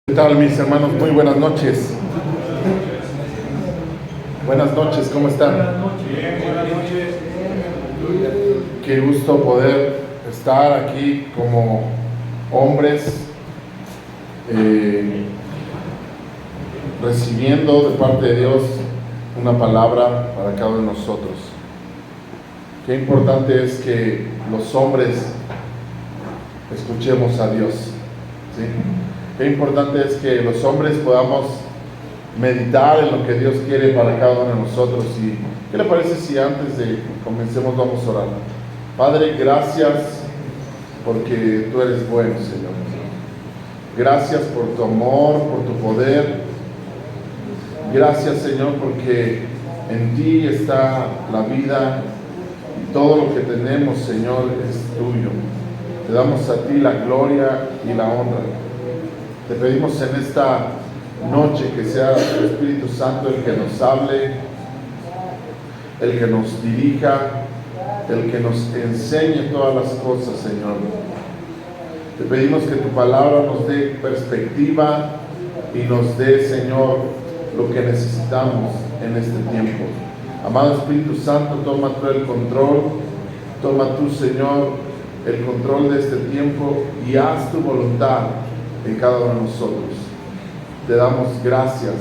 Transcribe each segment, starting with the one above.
¿Qué tal, mis hermanos? Muy buenas noches. Buenas noches, ¿cómo están? Buenas noches. Qué gusto poder estar aquí como hombres recibiendo de parte de Dios una palabra para cada uno de nosotros. Qué importante es que los hombres escuchemos a Dios, ¿sí? Qué importante es que los hombres podamos meditar en lo que Dios quiere para cada uno de nosotros. ¿Y qué le parece si antes de que comencemos vamos a orar? Padre, gracias porque tú eres bueno, Señor. Gracias por tu amor, por tu poder. Gracias, Señor, porque en ti está la vida y todo lo que tenemos, Señor, es tuyo. Te damos a ti la gloria y la honra. Te pedimos en esta noche que sea el Espíritu Santo el que nos hable, el que nos dirija, el que nos enseñe todas las cosas, Señor. Te pedimos que tu palabra nos dé perspectiva y nos dé, Señor, lo que necesitamos en este tiempo. Amado Espíritu Santo, toma tú el control, toma tú, Señor, el control de este tiempo y haz tu voluntad en cada uno de nosotros. Te damos gracias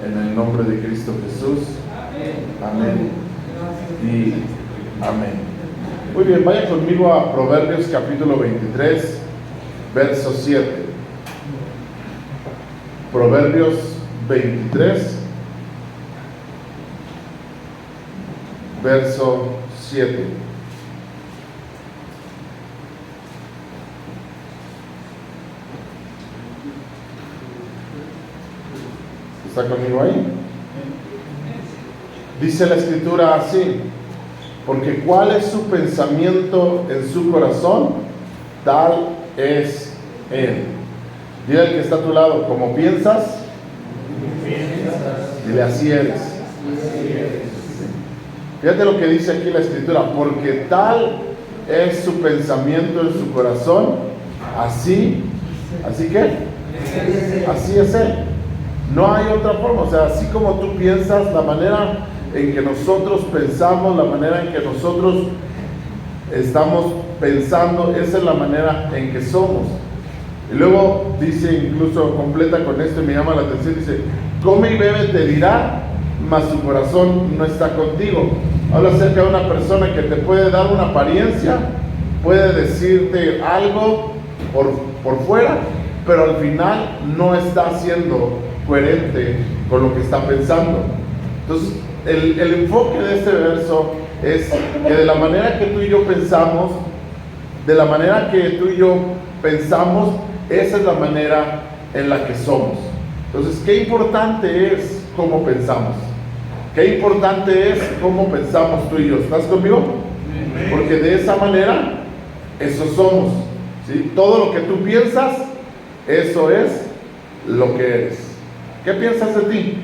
en el nombre de Cristo Jesús. Amén y amén. Muy bien, vaya conmigo a Proverbios capítulo 23, verso 7. Proverbios 23, verso 7. ¿Está conmigo ahí? Dice la escritura así: porque cuál es su pensamiento en su corazón, tal es él. Dile al que está a tu lado, como piensas, dile así eres. Fíjate lo que dice aquí la escritura: porque tal es su pensamiento en su corazón, así que, así es él. No hay otra forma, o sea, así como tú piensas, la manera en que nosotros pensamos, la manera en que nosotros estamos pensando, esa es la manera en que somos. Y luego dice, incluso completa con esto y me llama la atención, dice: come y bebe te dirá, mas su corazón no está contigo. Habla acerca de una persona que te puede dar una apariencia, puede decirte algo por fuera, pero al final no está siendo coherente con lo que está pensando. Entonces, el enfoque de este verso es que de la manera que tú y yo pensamos, esa es la manera en la que somos. Entonces, qué importante es cómo pensamos. Qué importante es cómo pensamos tú y yo. ¿Estás conmigo? Porque de esa manera, eso somos, ¿sí? Todo lo que tú piensas, eso es lo que eres. ¿Qué piensas de ti?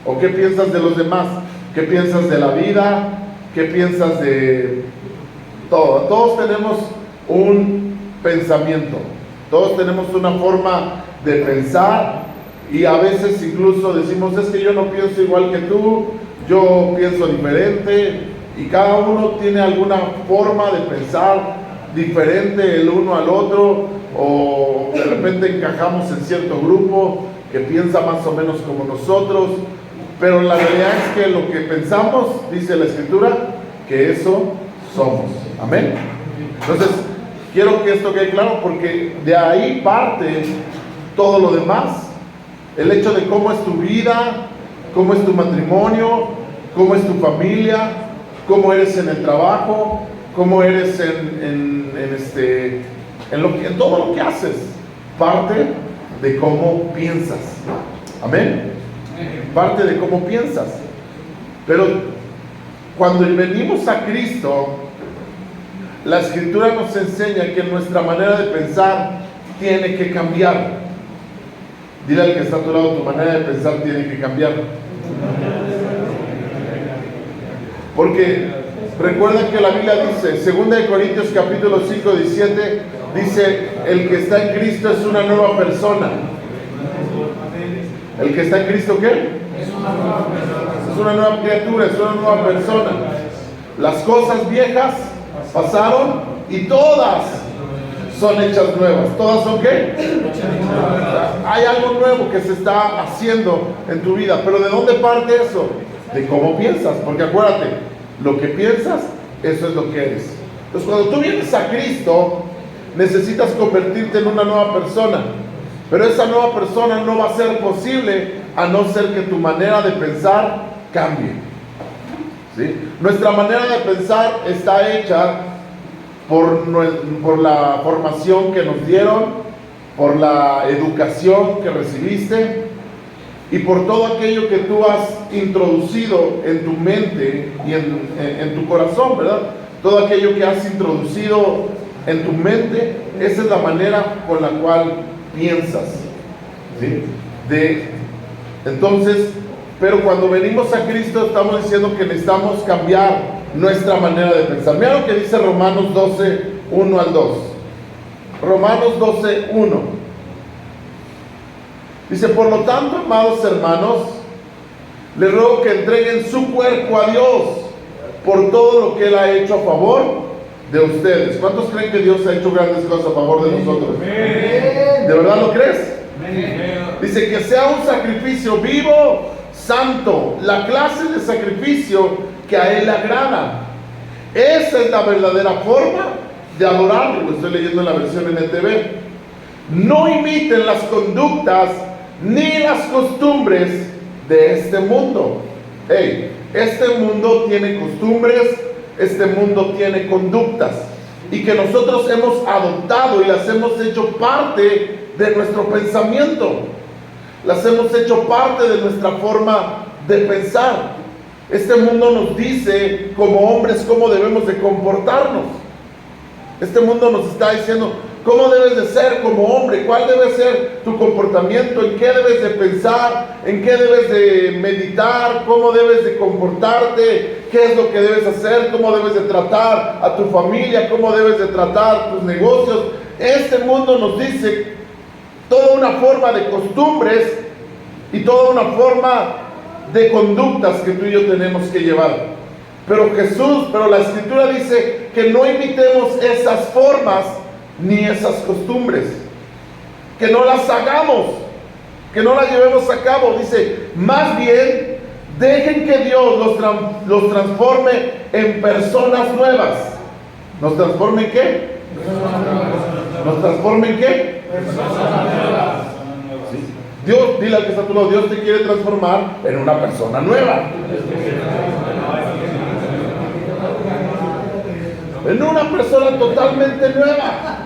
¿O qué piensas de los demás? ¿Qué piensas de la vida? ¿Qué piensas de todo? Todos tenemos un pensamiento, todos tenemos una forma de pensar, y a veces incluso decimos: es que yo no pienso igual que tú, yo pienso diferente, y cada uno tiene alguna forma de pensar diferente el uno al otro, o de repente encajamos en cierto grupo que piensa más o menos como nosotros, pero la realidad es que lo que pensamos, dice la escritura, que eso somos. Amén. Entonces, quiero que esto quede claro, porque de ahí parte todo lo demás. El hecho de cómo es tu vida, cómo es tu matrimonio, cómo es tu familia, cómo eres en el trabajo, cómo eres en todo lo que haces, parte de cómo piensas. Amén. Parte de cómo piensas. Pero cuando venimos a Cristo, la escritura nos enseña que nuestra manera de pensar tiene que cambiar. Dile al que está a tu lado: tu manera de pensar tiene que cambiar. Porque recuerda que la Biblia dice, 2 Corintios capítulo 5, 17, dice: el que está en Cristo es una nueva persona. ¿El que está en Cristo qué? Es una nueva criatura, es una nueva persona. Las cosas viejas pasaron y todas son hechas nuevas. ¿Todas son qué? Hay algo nuevo que se está haciendo en tu vida. ¿Pero de dónde parte eso? De cómo piensas. Porque acuérdate, lo que piensas, eso es lo que eres. Entonces cuando tú vienes a Cristo, necesitas convertirte en una nueva persona. Pero esa nueva persona no va a ser posible a no ser que tu manera de pensar cambie. ¿Sí? Nuestra manera de pensar está hecha por la formación que nos dieron, por la educación que recibiste y por todo aquello que tú has introducido en tu mente y en tu corazón, ¿verdad? Todo aquello que has introducido en tu mente, esa es la manera con la cual piensas, ¿sí? Entonces, pero cuando venimos a Cristo estamos diciendo que necesitamos cambiar nuestra manera de pensar. Mira lo que dice Romanos 12, 1 al 2. Romanos 12, 1. Dice: por lo tanto, amados hermanos, les ruego que entreguen su cuerpo a Dios por todo lo que Él ha hecho a favor de ustedes. ¿Cuántos creen que Dios ha hecho grandes cosas a favor de nosotros? ¿De verdad lo crees? Dice que sea un sacrificio vivo, santo, la clase de sacrificio que a Él le agrada. Esa es la verdadera forma de adorarlo. Lo estoy leyendo en la versión NTV. No imiten las conductas ni las costumbres de este mundo. Este mundo tiene costumbres, este mundo tiene conductas, y que nosotros hemos adoptado y las hemos hecho parte de nuestro pensamiento, las hemos hecho parte de nuestra forma de pensar. Este mundo nos dice como hombres cómo debemos de comportarnos. Este mundo nos está diciendo cómo debes de ser como hombre, cuál debe ser tu comportamiento, en qué debes de pensar, en qué debes de meditar, cómo debes de comportarte, qué es lo que debes hacer, cómo debes de tratar a tu familia, cómo debes de tratar tus negocios. Este mundo nos dice toda una forma de costumbres y toda una forma de conductas que tú y yo tenemos que llevar. Pero la Escritura dice que no imitemos esas formas ni esas costumbres, que no las hagamos, que no las llevemos a cabo. Dice, más bien, dejen que Dios los transforme en personas nuevas. ¿Nos transforme en qué? ¿Nos transforme en qué? ¿Sí? Dios, dile al que está a tu lado, Dios te quiere transformar en una persona nueva. En una persona totalmente nueva,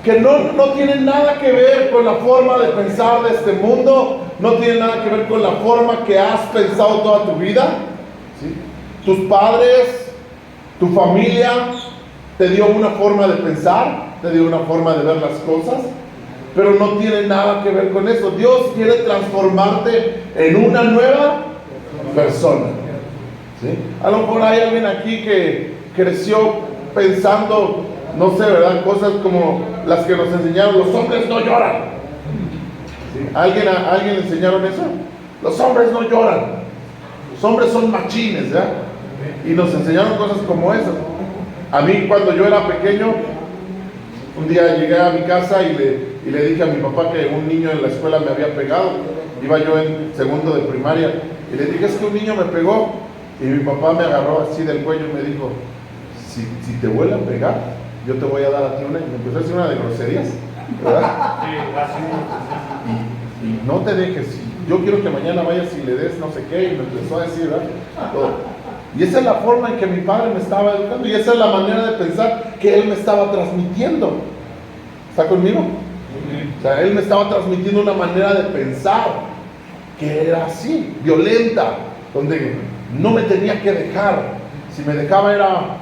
que no tiene nada que ver con la forma de pensar de este mundo, no tiene nada que ver con la forma que has pensado toda tu vida, ¿sí? Tus padres, tu familia te dio una forma de pensar, te dio una forma de ver las cosas, pero no tiene nada que ver con eso. Dios quiere transformarte en una nueva persona, ¿sí? A lo mejor hay alguien aquí que creció pensando, no sé, ¿verdad? Cosas como las que nos enseñaron: los hombres no lloran. ¿Sí? ¿A alguien le enseñaron eso? Los hombres no lloran, los hombres son machines, ¿verdad? Y nos enseñaron cosas como esas. A mí, cuando yo era pequeño, un día llegué a mi casa y le dije a mi papá que un niño en la escuela me había pegado. Iba yo en segundo de primaria y le dije: es que un niño me pegó. Y mi papá me agarró así del cuello y me dijo: si te vuelve a pegar, yo te voy a dar a ti una. Y me empezó a decir una de groserías, ¿verdad? Y no te dejes, yo quiero que mañana vayas y le des no sé qué. Y me empezó a decir, ¿verdad? Todo. Y esa es la forma en que mi padre me estaba educando, y esa es la manera de pensar que él me estaba transmitiendo. ¿Está conmigo? O sea, él me estaba transmitiendo una manera de pensar que era así, violenta, donde no me tenía que dejar. Si me dejaba era,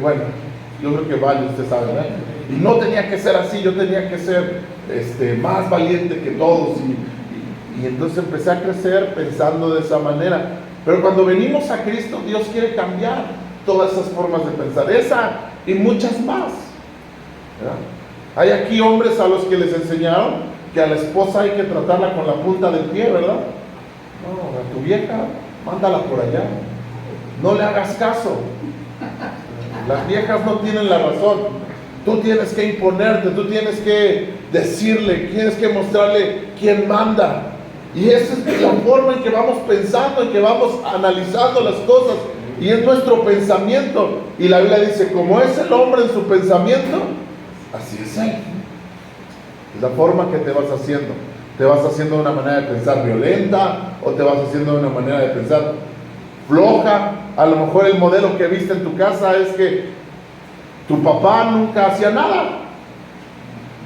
bueno, yo creo que vale, usted sabe, ¿verdad? Y no tenía que ser así, yo tenía que ser más valiente que todos. Y entonces empecé a crecer pensando de esa manera. Pero cuando venimos a Cristo, Dios quiere cambiar todas esas formas de pensar, esa y muchas más, ¿verdad? Hay aquí hombres a los que les enseñaron que a la esposa hay que tratarla con la punta del pie, ¿verdad? No, a tu vieja, mándala por allá. No le hagas caso. Las viejas no tienen la razón. Tú tienes que imponerte, tú tienes que decirle, tienes que mostrarle quién manda. Y esa es la forma en que vamos pensando, en que vamos analizando las cosas. Y es nuestro pensamiento. Y la Biblia dice, como es el hombre en su pensamiento, así es él. Es la forma que te vas haciendo. Te vas haciendo de una manera de pensar violenta, o te vas haciendo de una manera de pensar floja. A lo mejor el modelo que viste en tu casa es que tu papá nunca hacía nada.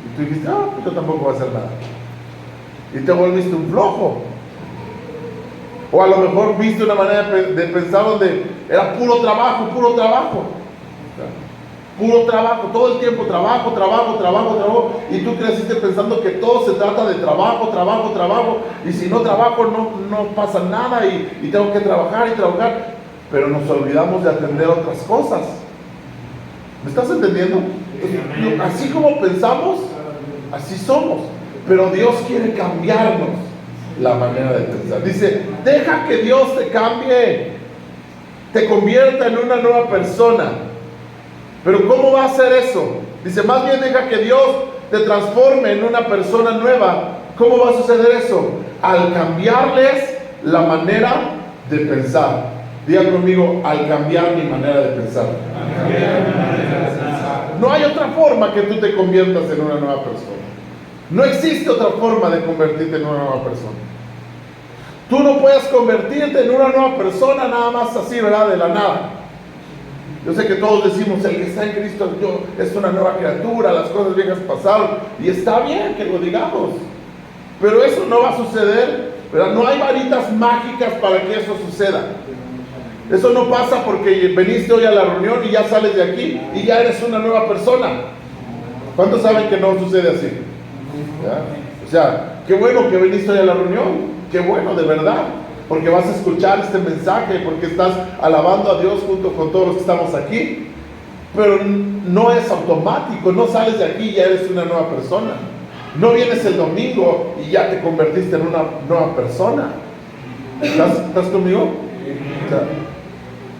Y tú dijiste, pues yo tampoco voy a hacer nada. Y te volviste un flojo. O a lo mejor viste una manera de pensar donde era puro trabajo, puro trabajo. Puro trabajo, todo el tiempo trabajo, trabajo, trabajo, trabajo. Y tú creciste pensando que todo se trata de trabajo, trabajo, trabajo. Y si no trabajo no pasa nada y tengo que trabajar y trabajar. Pero nos olvidamos de atender otras cosas. ¿Me estás entendiendo? Así como pensamos, así somos. Pero Dios quiere cambiarnos la manera de pensar. Dice, deja que Dios te cambie, te convierta en una nueva persona. Pero ¿cómo va a hacer eso? Dice, más bien deja que Dios te transforme en una persona nueva. ¿Cómo va a suceder eso? Al cambiarles la manera de pensar. Diga conmigo, al cambiar mi manera de pensar. No hay otra forma que tú te conviertas en una nueva persona. No existe otra forma de convertirte en una nueva persona. Tú no puedes convertirte en una nueva persona nada más así, ¿verdad? De la nada. Yo sé que todos decimos, el que está en Cristo es una nueva criatura, las cosas viejas pasaron, y está bien que lo digamos, pero eso no va a suceder, ¿verdad? No hay varitas mágicas para que eso suceda. Eso no pasa porque veniste hoy a la reunión y ya sales de aquí y ya eres una nueva persona. ¿Cuántos saben que no sucede así? ¿Ya? O sea, qué bueno que viniste hoy a la reunión, qué bueno, de verdad, porque vas a escuchar este mensaje, porque estás alabando a Dios junto con todos los que estamos aquí, pero no es automático, no sales de aquí y ya eres una nueva persona. No vienes el domingo y ya te convertiste en una nueva persona. ¿Estás conmigo? O sea,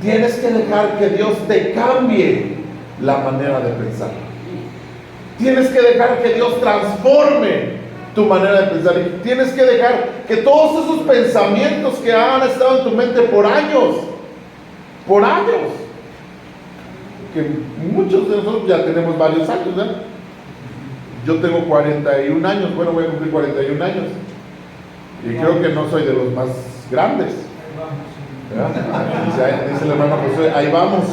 tienes que dejar que Dios te cambie la manera de pensar. Tienes que dejar que Dios transforme tu manera de pensar. Y tienes que dejar que todos esos pensamientos que han estado en tu mente por años, que muchos de nosotros ya tenemos varios años, ¿verdad? Yo tengo 41 años, bueno, voy a cumplir 41 años. Y creo que no soy de los más grandes. Dice el hermano José, ahí vamos,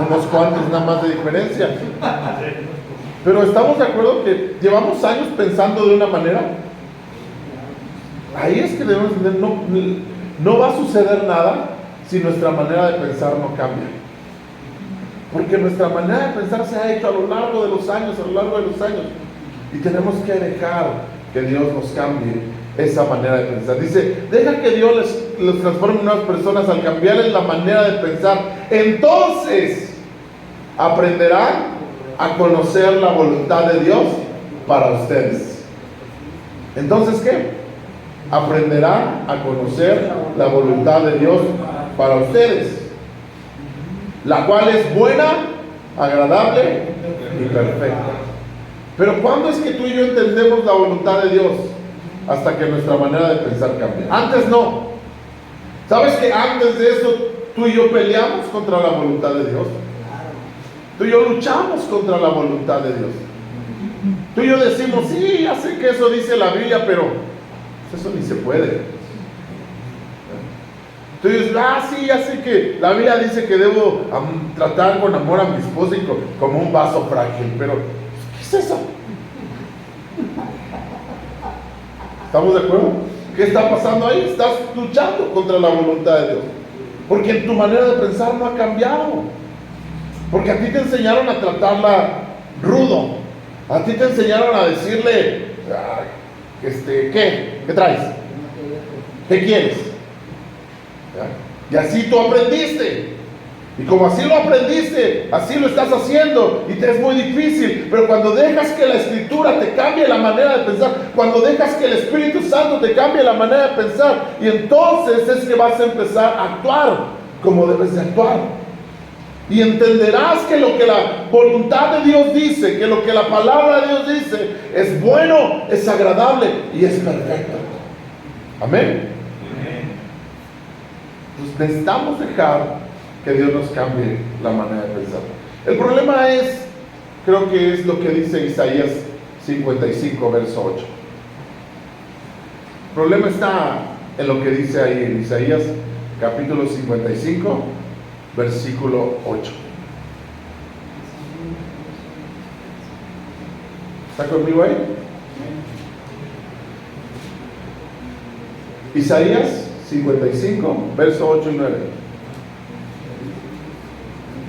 unos cuantos nada más de diferencia. Pero estamos de acuerdo que llevamos años pensando de una manera. Ahí es que debemos entender, no va a suceder nada si nuestra manera de pensar no cambia. Porque nuestra manera de pensar se ha hecho a lo largo de los años, y tenemos que dejar que Dios nos cambie esa manera de pensar. Dice, deja que Dios les transforme en nuevas personas al cambiarles la manera de pensar. Entonces aprenderán a conocer la voluntad de Dios para ustedes. Entonces, ¿qué? Aprenderán a conocer la voluntad de Dios para ustedes, la cual es buena, agradable y perfecta. Pero ¿cuándo es que tú y yo entendemos la voluntad de Dios? Hasta que nuestra manera de pensar cambia. Antes no. ¿Sabes que antes de eso tú y yo peleamos contra la voluntad de Dios? Tú y yo luchamos contra la voluntad de Dios. Tú y yo decimos, sí, ya sé que eso dice la Biblia, pero eso ni se puede. Tú dices, sí, ya sé que la Biblia dice que debo tratar con amor a mi esposa y como un vaso frágil, pero ¿qué es eso? ¿Estamos de acuerdo? ¿Qué está pasando ahí? Estás luchando contra la voluntad de Dios, porque tu manera de pensar no ha cambiado. Porque a ti te enseñaron a tratarla rudo. A ti te enseñaron a decirle, ¿qué traes? ¿Qué quieres? ¿Ya? Y así tú aprendiste. Y como así lo aprendiste, así lo estás haciendo y te es muy difícil. Pero cuando dejas que la Escritura te cambie la manera de pensar, cuando dejas que el Espíritu Santo te cambie la manera de pensar, y entonces es que vas a empezar a actuar como debes de actuar. Y entenderás que lo que la voluntad de Dios dice, que lo que la palabra de Dios dice, es bueno, es agradable y es perfecto. Amén. Entonces necesitamos dejar que Dios nos cambie la manera de pensar. El problema es, creo que es lo que dice Isaías 55, verso 8. El problema está en lo que dice ahí en Isaías capítulo 55, versículo 8. ¿Está conmigo ahí? Isaías 55, verso 8 y 9.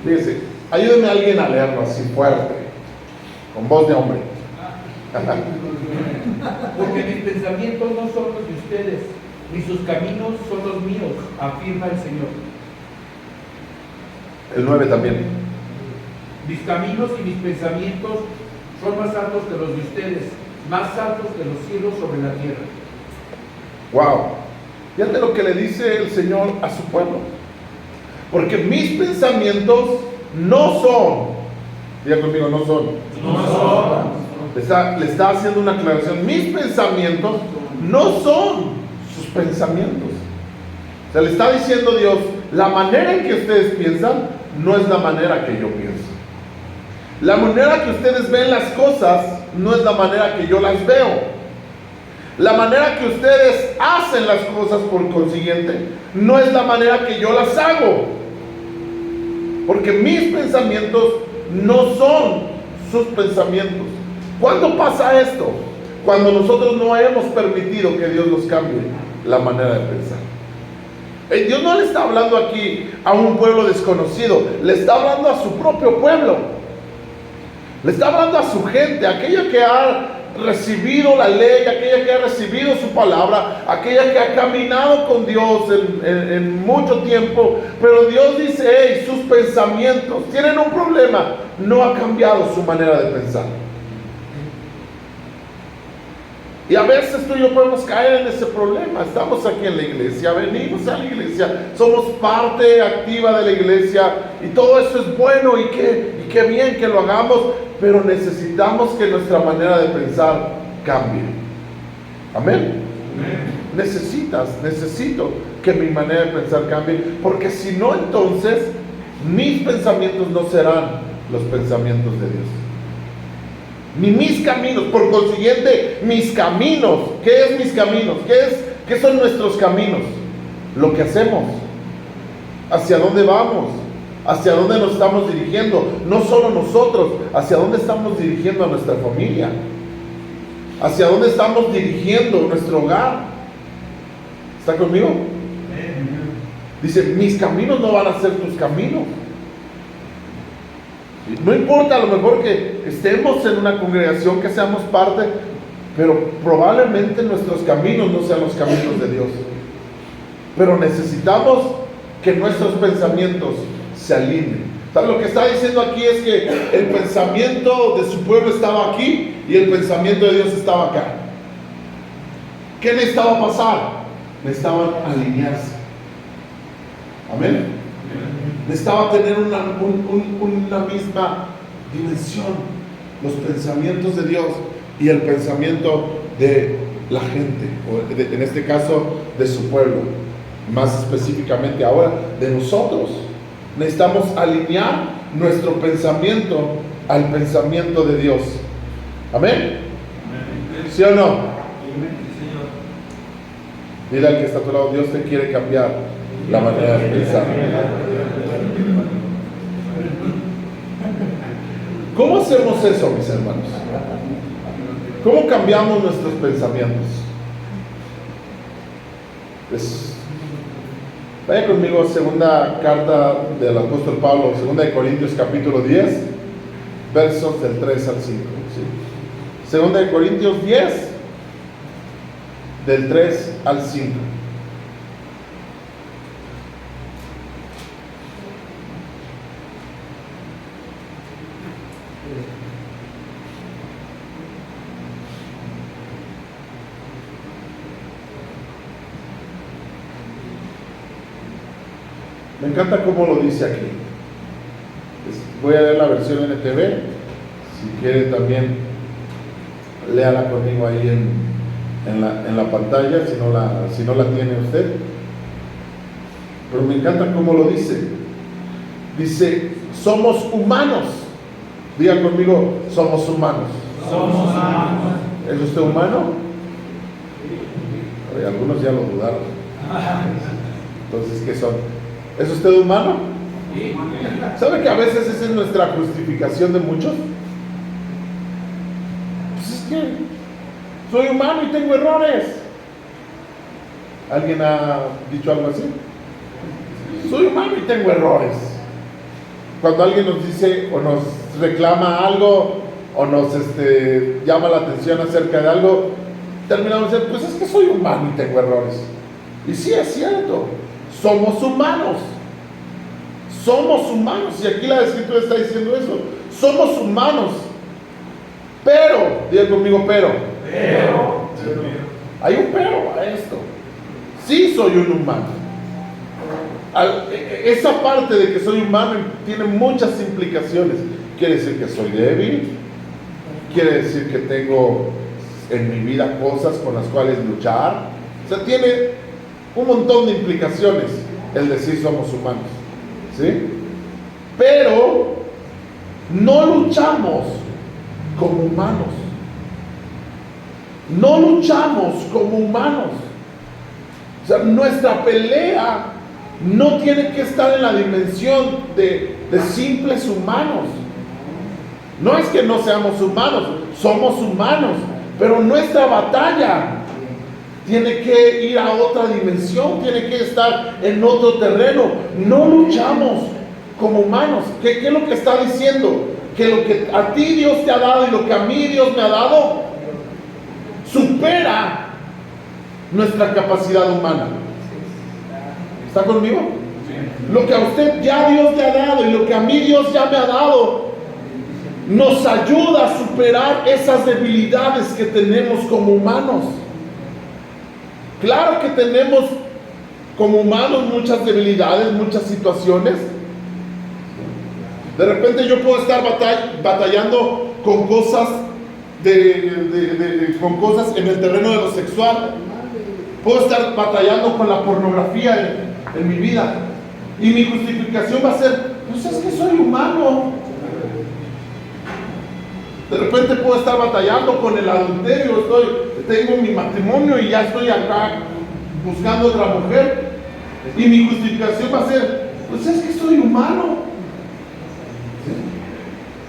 Fíjese, ayúdenme a alguien a leerlo así fuerte, con voz de hombre. Porque mis pensamientos no son los de ustedes, ni sus caminos son los míos, afirma el Señor. El 9 también. Mis caminos y mis pensamientos son más altos que los de ustedes, más altos que los cielos sobre la tierra. Wow. Fíjate lo que le dice el Señor a su pueblo. Porque mis pensamientos no son, diga conmigo, no son. No son. Le está haciendo una aclaración. Mis pensamientos no son sus pensamientos. O sea, le está diciendo Dios, la manera en que ustedes piensan no es la manera que yo pienso. La manera que ustedes ven las cosas no es la manera que yo las veo. La manera que ustedes hacen las cosas, por consiguiente, no es la manera que yo las hago. Porque mis pensamientos no son sus pensamientos. ¿Cuándo pasa esto? Cuando nosotros no hemos permitido que Dios nos cambie la manera de pensar. Dios no le está hablando aquí a un pueblo desconocido, le está hablando a su propio pueblo. Le está hablando a su gente, aquella que ha recibido la ley, aquella que ha recibido su palabra, aquella que ha caminado con Dios en mucho tiempo. Pero Dios dice, hey, sus pensamientos tienen un problema, no ha cambiado su manera de pensar. Y a veces tú y yo podemos caer en ese problema. Estamos aquí en la iglesia, venimos a la iglesia, somos parte activa de la iglesia y todo eso es bueno y qué bien que lo hagamos, pero necesitamos que nuestra manera de pensar cambie. Amén. Necesito que mi manera de pensar cambie, porque si no, entonces mis pensamientos no serán los pensamientos de Dios. Ni mis caminos, por consiguiente, mis caminos. ¿Qué es mis caminos? ¿Qué son nuestros caminos? Lo que hacemos, hacia dónde vamos, hacia dónde nos estamos dirigiendo. No solo nosotros, hacia dónde estamos dirigiendo a nuestra familia, hacia dónde estamos dirigiendo nuestro hogar. ¿Está conmigo? Dice, mis caminos no van a ser tus caminos. No importa a lo mejor que estemos en una congregación, que seamos parte, pero probablemente nuestros caminos no sean los caminos de Dios. Pero necesitamos que nuestros pensamientos se alineen. ¿Sabes? Lo que está diciendo aquí es que el pensamiento de su pueblo estaba aquí y el pensamiento de Dios estaba acá. ¿Qué necesitaba pasar? Necesitaban alinearse. Amén. Necesitaba tener una misma dimensión, los pensamientos de Dios y el pensamiento de la gente, o en este caso de su pueblo, más específicamente ahora de nosotros. Necesitamos alinear nuestro pensamiento al pensamiento de Dios. Amén. ¿Sí o no? Dile al que está a tu lado, Dios te quiere cambiar la manera de pensar. ¿Cómo hacemos eso, mis hermanos? ¿Cómo cambiamos nuestros pensamientos? Pues, vaya conmigo a segunda carta del apóstol Pablo, segunda de Corintios capítulo 10, versos del 3 al 5. ¿Sí? Segunda de Corintios 10, del 3 al 5. Me encanta cómo lo dice aquí. Voy a leer la versión NTV. Si quiere también léala conmigo ahí en la pantalla, si no la tiene usted. Pero me encanta cómo lo dice. Dice, somos humanos. Diga conmigo, somos humanos. Somos humanos. ¿Es usted humano? Oye, algunos ya lo dudaron. Entonces, ¿qué son? ¿Es usted humano? ¿Sabe que a veces esa es nuestra justificación de muchos? Pues es que soy humano y tengo errores. ¿Alguien ha dicho algo así? Soy humano y tengo errores. Cuando alguien nos dice o nos reclama algo o nos llama la atención acerca de algo, terminamos diciendo, pues es que soy humano y tengo errores. Y sí, es cierto, somos humanos. Somos humanos, y aquí la Escritura está diciendo eso. Somos humanos. Pero, diga conmigo, pero. Hay un pero a esto. Sí soy un humano. Esa parte de que soy humano tiene muchas implicaciones. Quiere decir que soy débil. Quiere decir que tengo en mi vida cosas con las cuales luchar. O sea, tiene un montón de implicaciones el decir somos humanos. ¿Sí? Pero no luchamos como humanos. No luchamos como humanos. O sea, nuestra pelea no tiene que estar en la dimensión de simples humanos. No es que no seamos humanos, somos humanos, pero nuestra batalla tiene que ir a otra dimensión, tiene que estar en otro terreno. No luchamos como humanos. ¿Qué es lo que está diciendo? Que lo que a ti Dios te ha dado y lo que a mí Dios me ha dado supera nuestra capacidad humana. ¿Está conmigo? Lo que a usted ya Dios le ha dado y lo que a mí Dios ya me ha dado nos ayuda a superar esas debilidades que tenemos como humanos. Claro que tenemos como humanos muchas debilidades, muchas situaciones. De repente yo puedo estar batallando con cosas con cosas en el terreno de lo sexual. Puedo estar batallando con la pornografía en mi vida. Y mi justificación va a ser, pues es que soy humano. De repente puedo estar batallando con el adulterio. Tengo mi matrimonio y ya estoy acá buscando otra mujer. Y mi justificación va a ser, pues es que soy humano.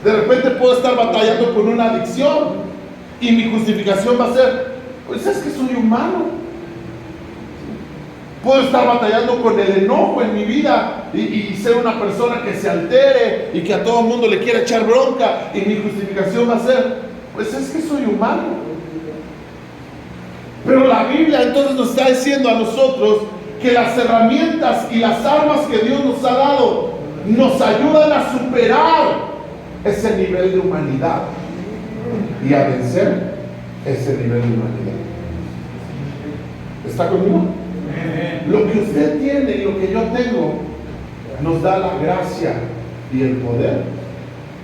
De repente puedo estar batallando con una adicción. Y mi justificación va a ser, pues es que soy humano. Puedo estar batallando con el enojo en mi vida y ser una persona que se altere y que a todo el mundo le quiera echar bronca. Y mi justificación va a ser, pues es que soy humano. Pero la Biblia entonces nos está diciendo a nosotros que las herramientas y las armas que Dios nos ha dado nos ayudan a superar ese nivel de humanidad y a vencer ese nivel de humanidad. ¿Está conmigo? Lo que usted tiene y lo que yo tengo nos da la gracia y el poder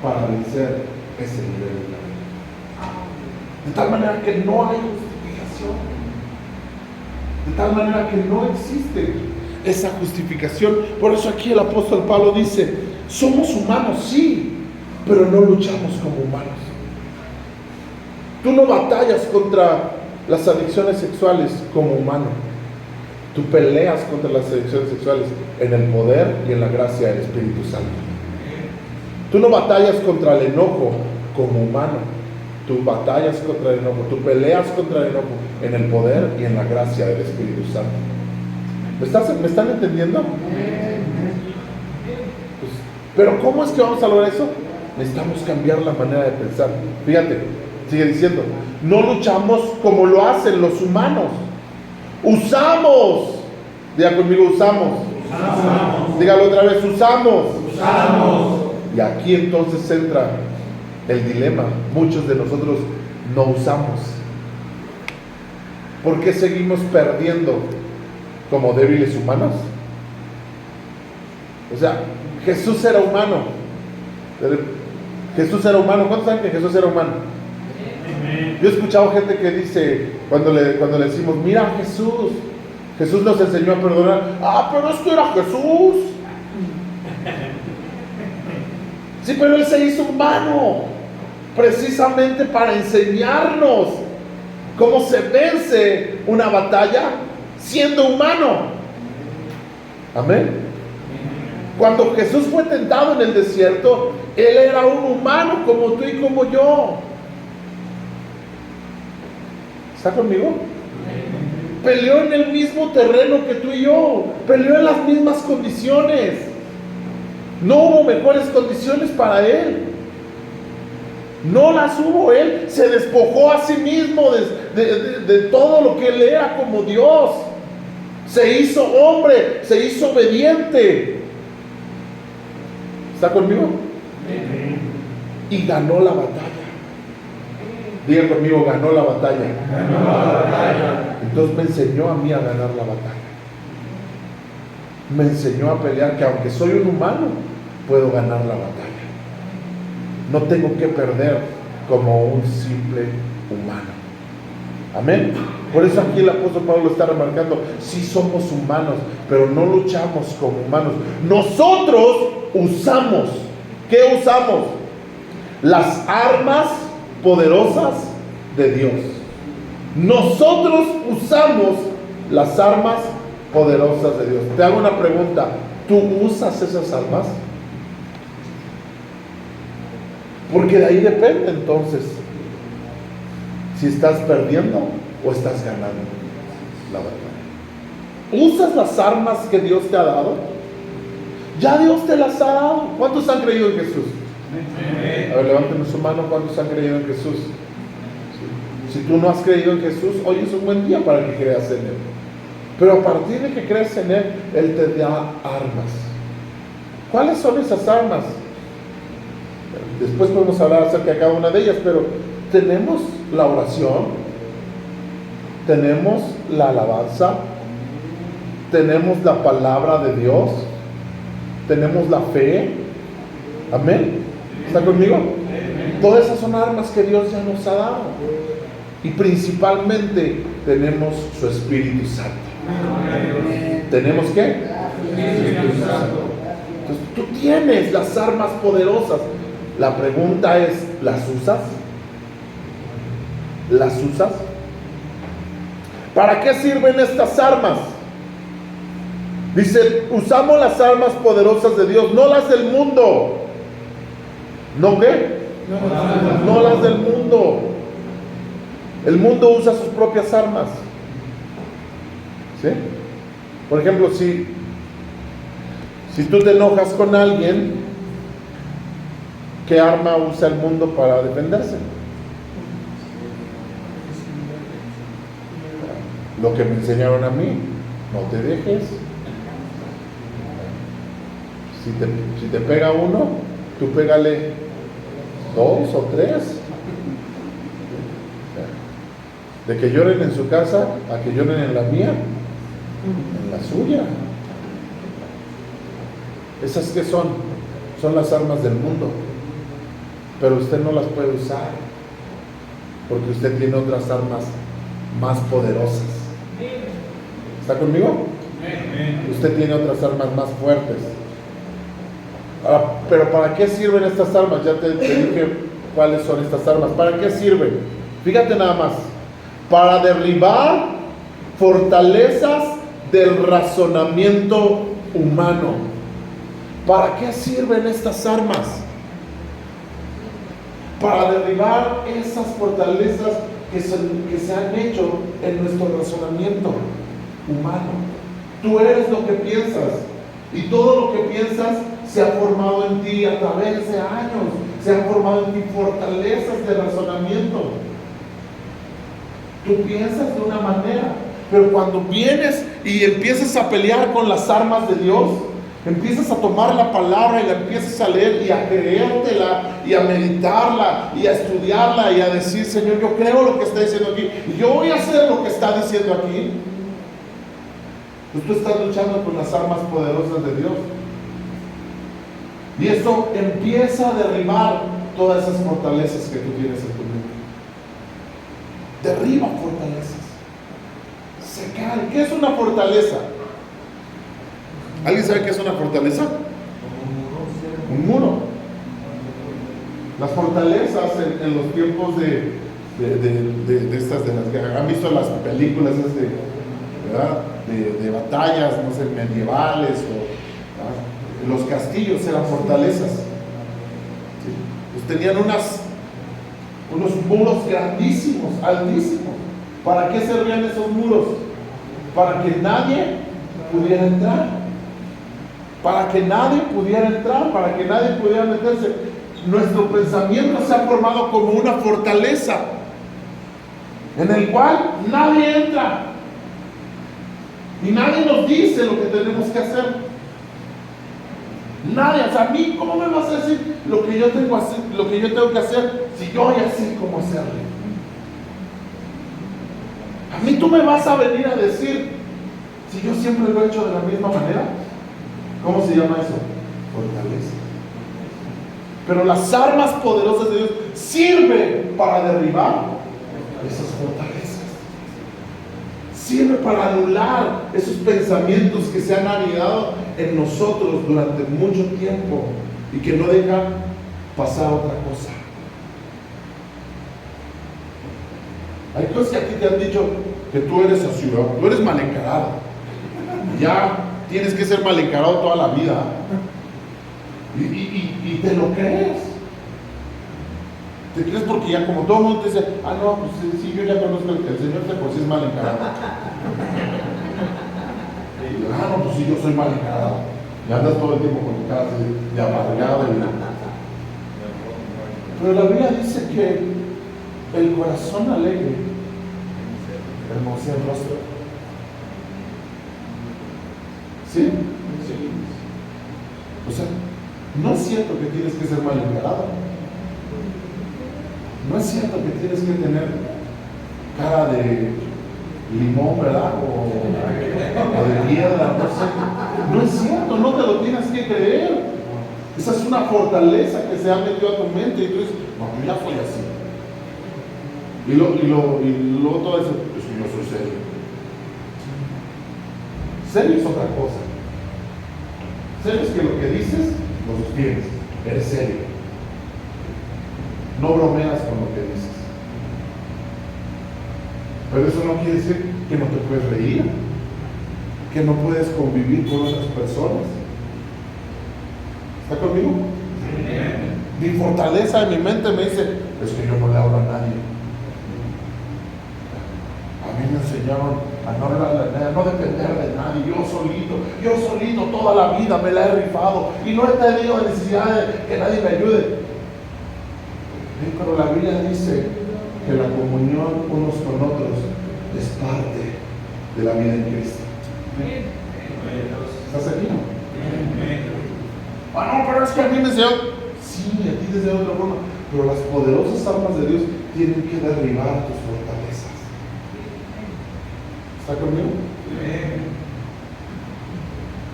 para vencer ese nivel de humanidad. De tal manera que no hay justificación. De tal manera que no existe esa justificación. Por eso aquí el apóstol Pablo dice, somos humanos, sí, pero no luchamos como humanos. Tú no batallas contra las adicciones sexuales como humano. Tú peleas contra las adicciones sexuales en el poder y en la gracia del Espíritu Santo. Tú no batallas contra el enojo como humano. Tú batallas contra el enojo, tú peleas contra el enojo en el poder y en la gracia del Espíritu Santo. ¿Me están entendiendo? Pues, pero ¿cómo es que vamos a lograr eso? Necesitamos cambiar la manera de pensar. Fíjate, sigue diciendo, no luchamos como lo hacen los humanos. Usamos. Diga conmigo, usamos. Dígalo otra vez, usamos. Y aquí entonces entra el dilema. Muchos de nosotros no usamos. ¿Por qué seguimos perdiendo como débiles humanos? O sea, Jesús era humano. Jesús era humano. ¿Cuántos saben que Jesús era humano? Yo he escuchado gente que dice, cuando le decimos, mira Jesús nos enseñó a perdonar. Ah, pero esto era Jesús. Sí, pero Él se hizo humano precisamente para enseñarnos cómo se vence una batalla siendo humano. Amén. Cuando Jesús fue tentado en el desierto, Él era un humano como tú y como yo. ¿Está conmigo? Peleó en el mismo terreno que tú y yo. Peleó en las mismas condiciones. No hubo mejores condiciones para Él. No las hubo. Él se despojó a sí mismo de todo lo que Él era como Dios. Se hizo hombre, se hizo obediente. ¿Está conmigo? Y ganó la batalla. Digan conmigo, ganó la batalla. Ganó la batalla. Entonces me enseñó a mí a ganar la batalla. Me enseñó a pelear, que aunque soy un humano, puedo ganar la batalla. No tengo que perder como un simple humano. Amén. Por eso aquí el apóstol Pablo está remarcando, sí somos humanos, pero no luchamos como humanos. Nosotros usamos, ¿qué usamos? Las armas poderosas de Dios. Nosotros usamos las armas poderosas de Dios. Te hago una pregunta, ¿tú usas esas armas? Porque de ahí depende entonces si estás perdiendo o estás ganando la batalla. ¿Usas las armas que Dios te ha dado? Ya Dios te las ha dado. ¿Cuántos han creído en Jesús? A ver, levanten su mano. ¿Cuántos han creído en Jesús? Si tú no has creído en Jesús, hoy es un buen día para que creas en Él. Pero a partir de que crees en Él, Él te da armas. ¿Cuáles son esas armas? Después podemos hablar acerca de cada una de ellas, pero tenemos la oración, tenemos la alabanza, tenemos la palabra de Dios, tenemos la fe. Amén. ¿Está conmigo? Todas esas son armas que Dios ya nos ha dado. Y principalmente tenemos su Espíritu Santo. ¿Tenemos qué? Espíritu Santo. Entonces tú tienes las armas poderosas. La pregunta es, ¿las usas? ¿Las usas? ¿Para qué sirven estas armas? Dice, usamos las armas poderosas de Dios, no las del mundo. ¿No qué? No las del mundo. El mundo usa sus propias armas. ¿Sí? Por ejemplo, si tú te enojas con alguien, ¿qué arma usa el mundo para defenderse? Lo que me enseñaron a mí, no te dejes. Si te pega uno, tú pégale 2 o 3. De que lloren en su casa a que lloren en la mía, en la suya. ¿Esas qué son? Son las armas del mundo. Pero usted no las puede usar, porque usted tiene otras armas más poderosas. ¿Está conmigo? Usted tiene otras armas más fuertes. Pero ¿para qué sirven estas armas? Ya te dije cuáles son estas armas. ¿Para qué sirven? Fíjate nada más. Para derribar fortalezas del razonamiento humano. ¿Para qué sirven estas armas? Para derribar esas fortalezas que se han hecho en nuestro razonamiento humano. Tú eres lo que piensas, y todo lo que piensas se ha formado en ti a través de años. Se han formado en ti fortalezas de razonamiento. Tú piensas de una manera, pero cuando vienes y empiezas a pelear con las armas de Dios, Empiezas a tomar la palabra y la empiezas a leer y a creértela y a meditarla y a estudiarla y a decir, Señor, yo creo lo que está diciendo aquí y yo voy a hacer lo que está diciendo aquí. Pues tú estás luchando con las armas poderosas de Dios. Y eso empieza a derribar todas esas fortalezas que tú tienes en tu mente. Derriba fortalezas. Se caen. ¿Qué es una fortaleza? ¿Alguien sabe qué es una fortaleza? Un muro. Las fortalezas en los tiempos de estas, de las guerras. ¿Han visto las películas ¿verdad? de batallas, no sé, medievales? Los castillos eran fortalezas. ¿Sí? Pues tenían unos muros grandísimos, altísimos. ¿Para qué servían esos muros? Para que nadie pudiera entrar. Para que nadie pudiera entrar, para que nadie pudiera meterse. Nuestro pensamiento se ha formado como una fortaleza en el cual nadie entra y nadie nos dice lo que tenemos que hacer. Nadie, o sea, a mí, ¿cómo me vas a decir lo que yo tengo que hacer si yo ya sé cómo hacerlo? A mí tú me vas a venir a decir si yo siempre lo he hecho de la misma manera. ¿Cómo se llama eso? Fortaleza. Pero las armas poderosas de Dios sirven para derribar esas fortalezas. Sirve para anular esos pensamientos que se han anidado en nosotros durante mucho tiempo y que no dejan pasar otra cosa. Hay cosas que a ti te han dicho que tú eres así, ¿verdad? Tú eres mal encarado. Ya tienes que ser mal encarado toda la vida. Y te lo crees. Te crees porque ya como todo el mundo te dice, no, pues sí, yo ya conozco el Señor de por sí es mal encarado. No, pues sí, yo soy mal encarado. Y andas todo el tiempo con tu cara de amargado. Pero la Biblia dice que el corazón alegre hermosea el rostro. ¿Sí? O sea, no es cierto que tienes que ser mal encarado. No es cierto que tienes que tener cara de limón, ¿verdad? O de piedra, no sé. No es cierto, no te lo tienes que creer. Esa es una fortaleza que se ha metido a tu mente y tú dices, no, yo ya fui así. Y luego todo eso, pues yo soy serio. Serio es otra cosa. Serio es que lo que dices, lo sostienes. Eres serio. No bromeas con lo que dices. Pero eso no quiere decir que no te puedes reír, que no puedes convivir con otras personas. ¿Está conmigo? Mi fortaleza de mi mente me dice, es que yo no le hablo a nadie. A mí me enseñaron a no hablar a nadie, a no depender de nadie. Yo solito toda la vida me la he rifado y no he tenido necesidad de que nadie me ayude. Pero la Biblia dice que la comunión unos con otros es parte de la vida en Cristo. ¿Estás aquí? No, pero es que a mí me enseñaron. Sí, a ti desde otra forma. Pero las poderosas armas de Dios tienen que derribar tus fortalezas. ¿Está conmigo?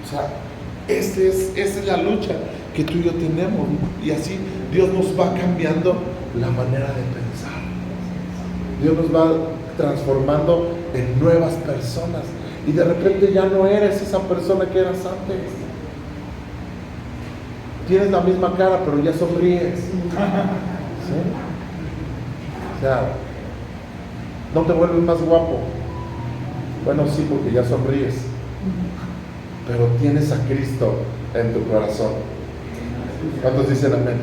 O sea, esa es la lucha que tú y yo tenemos. Y así Dios nos va cambiando la manera de pensar. Dios nos va transformando en nuevas personas. Y de repente ya no eres esa persona que eras antes. Tienes la misma cara, pero ya sonríes. ¿Sí? O sea, no te vuelves más guapo. Bueno, sí, porque ya sonríes. Pero tienes a Cristo en tu corazón. ¿Cuántos dicen amén?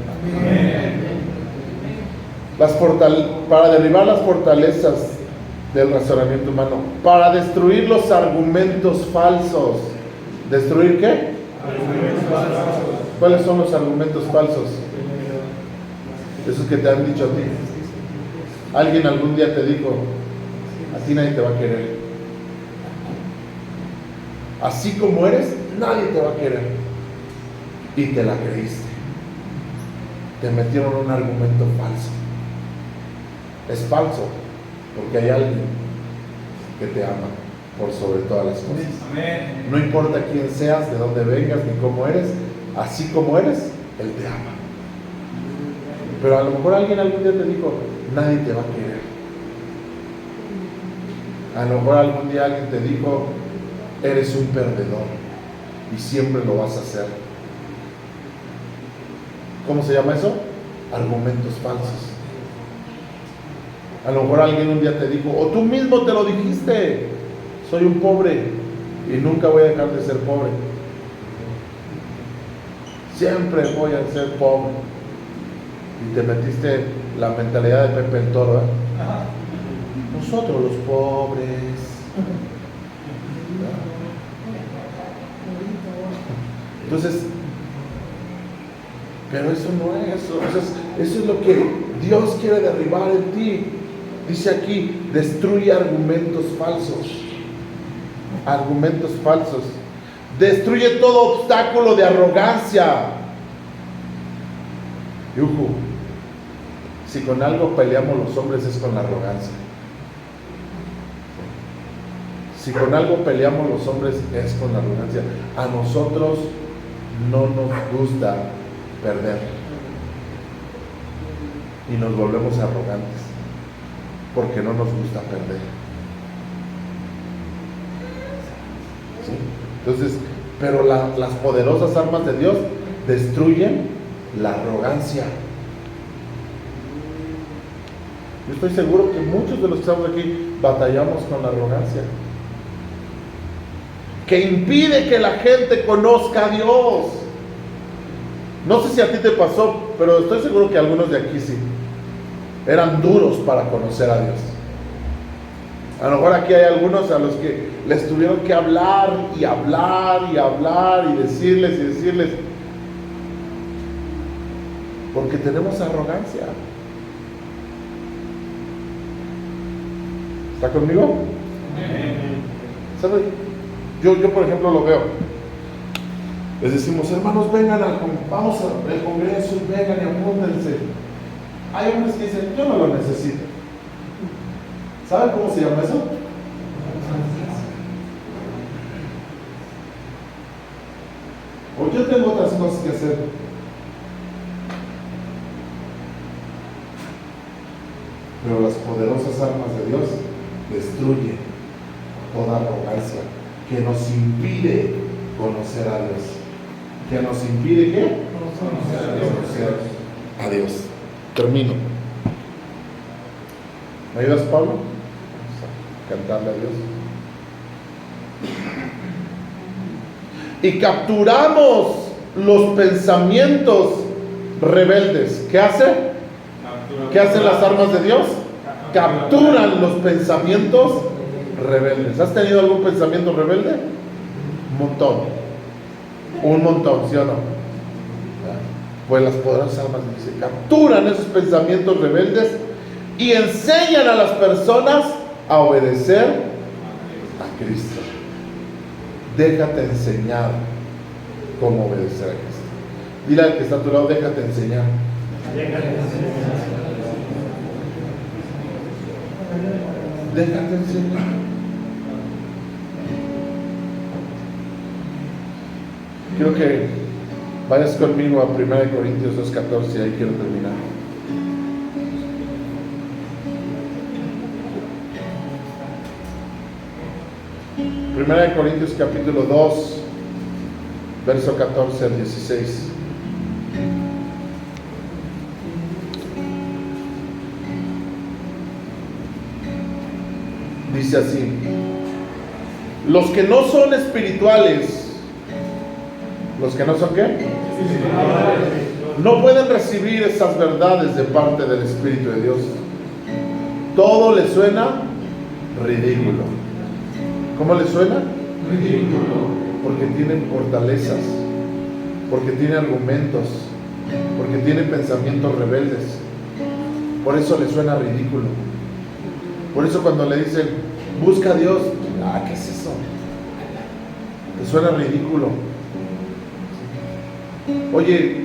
Para derribar las fortalezas del razonamiento humano, para destruir los argumentos falsos. ¿Destruir qué? ¿Cuáles son los argumentos falsos? Esos que te han dicho a ti. Alguien algún día te dijo, a ti nadie te va a querer. Así como eres, nadie te va a querer. y te la creíste. Te metieron un argumento falso. Es falso porque hay alguien que te ama por sobre todas las cosas. Amén. No importa quién seas, de dónde vengas, ni cómo eres, así como eres, Él te ama. Pero a lo mejor alguien algún día te dijo, nadie te va a querer. A lo mejor algún día alguien te dijo, eres un perdedor y siempre lo vas a hacer. ¿Cómo se llama eso? Argumentos falsos. A lo mejor alguien un día te dijo, o tú mismo te lo dijiste, soy un pobre y nunca voy a dejar de ser pobre. Siempre voy a ser pobre. Y te metiste la mentalidad de Pepe el Toro, ¿eh? Nosotros los pobres. Entonces, pero eso no es eso. Eso es lo que Dios quiere derribar en ti. Dice aquí, destruye argumentos falsos. Argumentos falsos. Destruye todo obstáculo de arrogancia. Yuhu. Si con algo peleamos los hombres es con la arrogancia. Si con algo peleamos los hombres es con la arrogancia. A nosotros no nos gusta perder. Y nos volvemos arrogantes. Porque no nos gusta perder. ¿Sí? Entonces, pero las poderosas armas de Dios destruyen la arrogancia. Yo estoy seguro que muchos de los que estamos aquí batallamos con la arrogancia, que impide que la gente conozca a Dios. No sé si a ti te pasó, pero estoy seguro que algunos de aquí sí. Eran duros para conocer a Dios. A lo mejor aquí hay algunos a los que les tuvieron que hablar y hablar y hablar y decirles, porque tenemos arrogancia. ¿Está conmigo? ¿Sabe? Yo por ejemplo lo veo. Les decimos, hermanos, vengan vamos al congreso, vengan y apúntense. Hay hombres que dicen, yo no lo necesito. ¿Saben cómo se llama eso? O yo tengo otras cosas que hacer. Pero las poderosas armas de Dios destruyen toda arrogancia que nos impide conocer a Dios. ¿Que nos impide qué? Conocer a Dios. Termino. ¿Me ayudas, Pablo? Vamos a cantarle a Dios. Y capturamos los pensamientos rebeldes. ¿Qué hace? ¿Qué hacen las armas de Dios? Capturan los pensamientos rebeldes. ¿Has tenido algún pensamiento rebelde? Un montón, ¿sí o no? Pues las poderosas armas de Dios capturan esos pensamientos rebeldes y enseñan a las personas a obedecer a Cristo. Déjate enseñar cómo obedecer a Cristo. Dile al que está a tu lado, déjate enseñar. Déjate enseñar. Quiero que vayas conmigo a 1 Corintios 2:14 y ahí quiero terminar. 1 Corintios capítulo 2, verso 14 al 16. Dice así: los que no son espirituales, ¿los que no son qué? No pueden recibir esas verdades de parte del Espíritu de Dios. Todo les suena ridículo. ¿Cómo les suena? Ridículo. Porque tienen fortalezas, porque tienen argumentos, porque tienen pensamientos rebeldes. Por eso les suena ridículo. Por eso cuando le dicen, busca a Dios, ¿qué es eso? Les suena ridículo. Oye,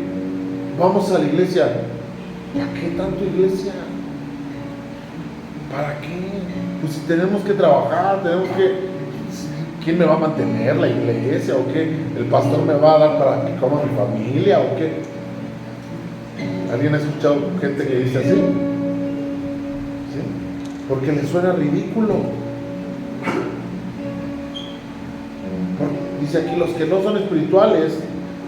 vamos a la iglesia. ¿Para qué tanto iglesia? ¿Para qué? Pues si tenemos que trabajar, ¿quién me va a mantener? ¿La iglesia o qué? ¿El pastor me va a dar para que coma mi familia o qué? ¿Alguien ha escuchado gente que dice así? ¿Sí? Porque le suena ridículo. Dice aquí, los que no son espirituales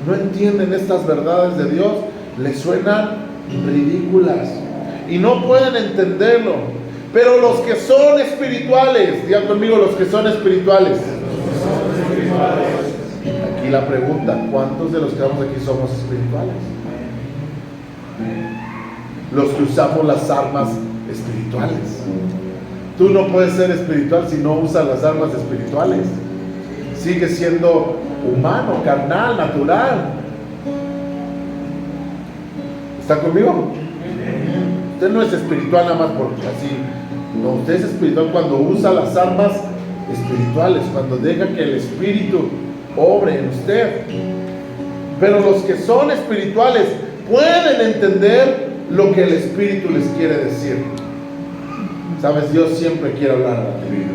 no entienden estas verdades de Dios, les suenan ridículas y no pueden entenderlo. Pero los que son espirituales, digan conmigo, los que son espirituales. Aquí la pregunta, ¿cuántos de los que estamos aquí somos espirituales? Los que usamos las armas espirituales. Tú no puedes ser espiritual si no usas las armas espirituales. Sigues siendo humano, carnal, natural. ¿Está conmigo? Usted no es espiritual nada más porque así. No, usted es espiritual cuando usa las armas espirituales, cuando deja que el Espíritu obre en usted. Pero los que son espirituales pueden entender lo que el Espíritu les quiere decir. Sabes, Dios siempre quiere hablar a tu vida.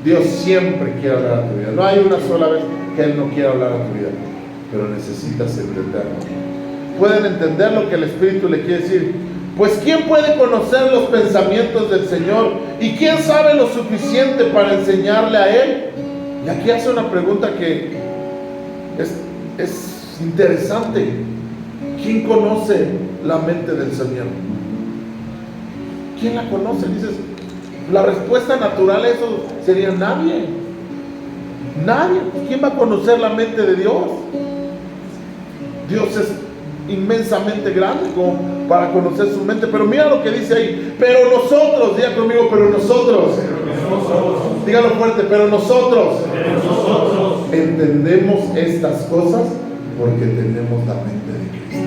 Dios siempre quiere hablar a tu vida. No hay una sola vez que Él no quiera hablar a tu vida, pero necesitas entenderlo. Pueden entender lo que el Espíritu le quiere decir. Pues ¿quién puede conocer los pensamientos del Señor? ¿Y quién sabe lo suficiente para enseñarle a Él? Y aquí hace una pregunta que es interesante. ¿Quién conoce la mente del Señor? ¿Quién la conoce? Dices, la respuesta natural a eso sería nadie. Nadie. ¿Quién va a conocer la mente de Dios? Dios es inmensamente grande como para conocer su mente. Pero mira lo que dice ahí. Pero nosotros, diga conmigo, pero nosotros. Dígalo fuerte, pero nosotros entendemos estas cosas porque tenemos la mente de Cristo.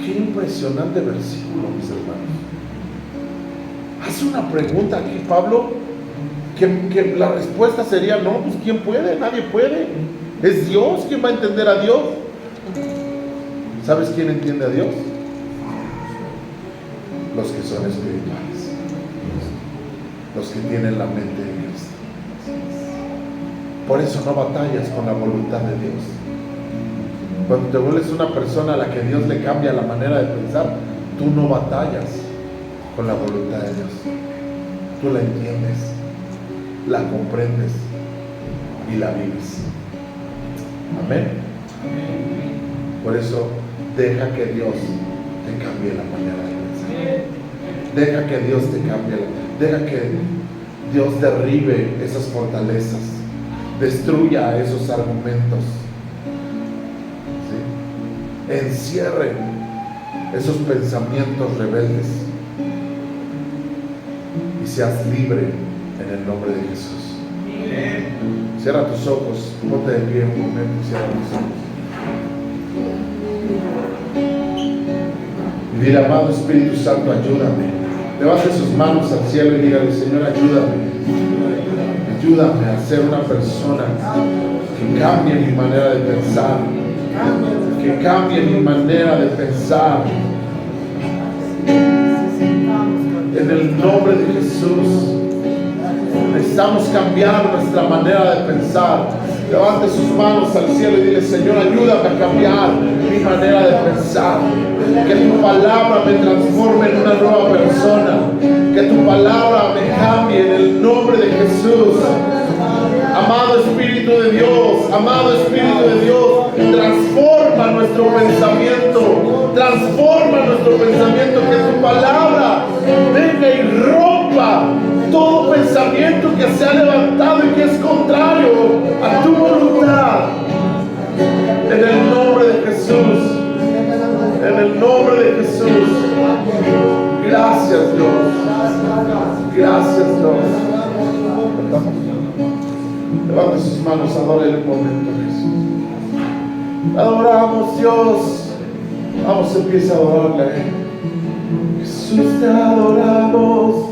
Qué impresionante versículo, mis hermanos. Hace una pregunta aquí Pablo que la respuesta sería no, pues ¿quién puede? Nadie puede. Es Dios. ¿Quién va a entender a Dios? ¿Sabes quién entiende a Dios? Los que son espirituales, los que tienen la mente de Cristo. Por eso no batallas con la voluntad de Dios. Cuando te vuelves una persona a la que Dios le cambia la manera de pensar, tú no batallas con la voluntad de Dios. Tú la entiendes, la comprendes y la vives. Amén. Por eso deja que Dios te cambie la manera de pensar. Deja que Dios te cambie. Deja que Dios derribe esas fortalezas, destruya esos argumentos, ¿sí? Encierre esos pensamientos rebeldes y seas libre en el nombre de Jesús. Cierra tus ojos, ponte de pie un momento, cierra tus ojos. Y dile, amado Espíritu Santo, ayúdame. Levante sus manos al cielo y dígale, Señor, ayúdame. Ayúdame a ser una persona que cambie mi manera de pensar. Que cambie mi manera de pensar. En el nombre de Jesús. Necesitamos cambiar nuestra manera de pensar. Levante sus manos al cielo y dile, Señor, ayúdame a cambiar mi manera de pensar. Que tu palabra me transforme en una nueva persona. Que tu palabra me cambie en el nombre de Jesús. Amado Espíritu de Dios, amado Espíritu de Dios, transforma nuestro pensamiento. Transforma nuestro pensamiento. Que tu palabra venga y rompa todo pensamiento que se ha levantado y que es contrario a tu voluntad. En el nombre de Jesús. En el nombre de Jesús. Gracias, Dios. Gracias, Dios. Levante sus manos, adórele un momento, Jesús. Adoramos, Dios. Vamos, empieza a adorarle. Jesús, te adoramos.